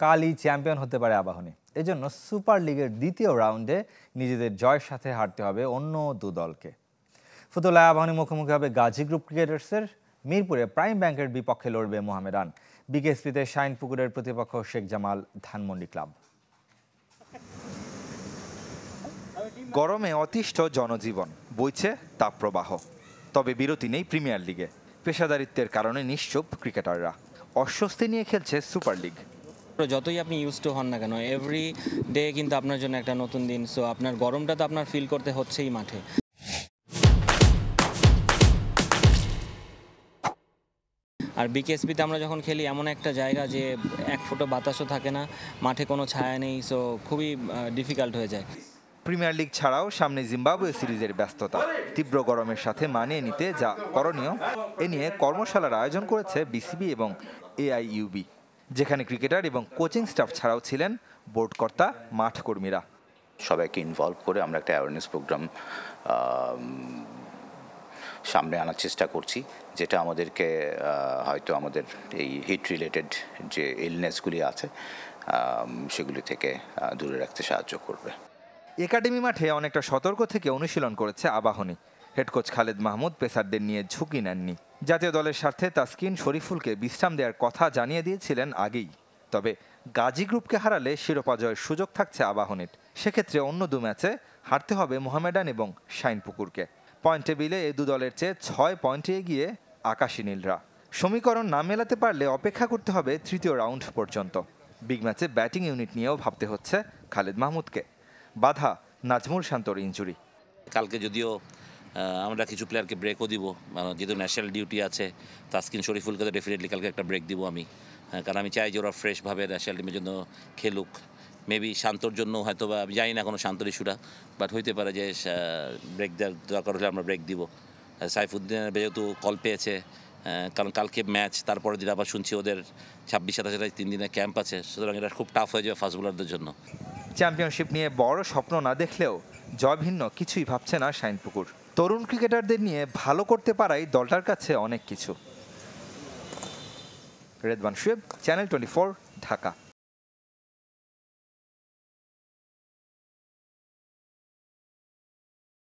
কালই চ্যাম্পিয়ন হতে পারে আবাহনী। এজন্য সুপার লিগের দ্বিতীয় রাউন্ডে নিজেদের জয়ের সাথে হারতে হবে অন্য দু দলকে। ফুতুল্লায় আবাহনী মুখোমুখি হবে গাজী গ্রুপ ক্রিকেটার্সের। মিরপুরে প্রাইম ব্যাংকের বিপক্ষে লড়বে মোহামেডান। বিকেএসপিতে শাইনপুকুরের প্রতিপক্ষ শেখ জামাল ধানমন্ডি ক্লাব। গরমে অতিষ্ঠ জনজীবন, বইছে তাপপ্রবাহ। তবে বিরতি নেই প্রিমিয়ার লিগে। পেশাদারিত্বের কারণে নিশ্চুপ ক্রিকেটাররা। অস্বস্তি নিয়ে খেলছে সুপার লিগ। যতই আপনি ইউজ টু হন না কেন, এভরি ডে কিন্তু আপনার জন্য একটা নতুন দিন। সো আপনার গরমটা তো আপনার ফিল করতে হচ্ছেই মাঠে। আর বিকেএসপিতে আমরা যখন খেলি এমন একটা জায়গা যে এক ফুটো বাতাসও থাকে না, মাঠে কোনো ছায়া নেই, সো খুবই ডিফিকাল্ট হয়ে যায়। প্রিমিয়ার লিগ ছাড়াও সামনে জিম্বাবুয়ে সিরিজের ব্যস্ততা। তীব্র গরমের সাথে মানিয়ে নিতে যা করণীয় এ নিয়ে কর্মশালার আয়োজন করেছে বিসিবি এবং এআইইউবি, যেখানে ক্রিকেটার এবং কোচিং স্টাফ ছাড়াও ছিলেন বোর্ড কর্তা, মাঠ কর্মীরা। সবাইকে ইনভলভ করে আমরা একটা অ্যাওয়ারনেস প্রোগ্রাম সামনে আনার চেষ্টা করছি, যেটা আমাদেরকে হয়তো আমাদের এই হিট রিলেটেড যে ইলনেসগুলি আছে সেগুলি থেকে দূরে রাখতে সাহায্য করবে। একাডেমি মাঠে অনেকটা সতর্ক থেকে অনুশীলন করেছে আবাহনী। হেড কোচ খালেদ মাহমুদ পেসারদের নিয়ে ঝুঁকি নেননি। জাতীয় দলের স্বার্থে তাসকিন, শরীফুলকে বিশ্রাম দেওয়ার কথা জানিয়ে দিয়েছিলেন আগেই। তবে গাজী গ্রুপকে হারালে শিরোপা জয়ের সুযোগ থাকছে আবাহনীর। সেক্ষেত্রে অন্য দু ম্যাচে হারতে হবে মোহামেডান এবং শাইনপুকুরকে। পয়েন্ট টেবিলে এই দু দলের চেয়ে 6 পয়েন্টে এগিয়ে আকাশী নীলরা। সমীকরণ না মেলাতে পারলে অপেক্ষা করতে হবে তৃতীয় রাউন্ড পর্যন্ত। বিগ ম্যাচে ব্যাটিং ইউনিট নিয়েও ভাবতে হচ্ছে খালেদ মাহমুদকে। বাধা নাজমুল শান্তর ইনজুরি। কালকে যদিও আমরা কিছু প্লেয়ারকে ব্রেকও দিব, যেহেতু ন্যাশনাল ডিউটি আছে। তাসকিন, শরীফুলকে তো ডেফিনেটলি কালকে একটা ব্রেক দিব আমি, কারণ আমি চাই যে ওরা ফ্রেশভাবে ন্যাশনাল টিমের জন্য খেলুক। মেবি শান্তর জন্য হয়তো বা আমি জানি না কোনো শান্তর ইস্যুটা, বাট হইতে পারে যে ব্রেক দেওয়ার দরকার হলে আমরা ব্রেক দিব। সাইফুদ্দিনের যেহেতু কল পেয়েছে, কারণ কালকে ম্যাচ, তারপরে দিন আবার শুনছি ওদের 26-27 3 দিনের ক্যাম্প আছে, সুতরাং এটা খুব টাফ হয়ে যাবে ফাস্ট বোলারদের জন্য। চ্যাম্পিয়নশিপ নিয়ে বড় স্বপ্ন না দেখলেও জয় ভিন্ন কিছুই ভাবছে না শাইনপুকুর। তরুণ ক্রিকেটারদের নিয়ে ভালো করতে পারাই দলটার কাছে অনেক কিছু। রেদওয়ান শুয়েব, চ্যানেল 24, ঢাকা।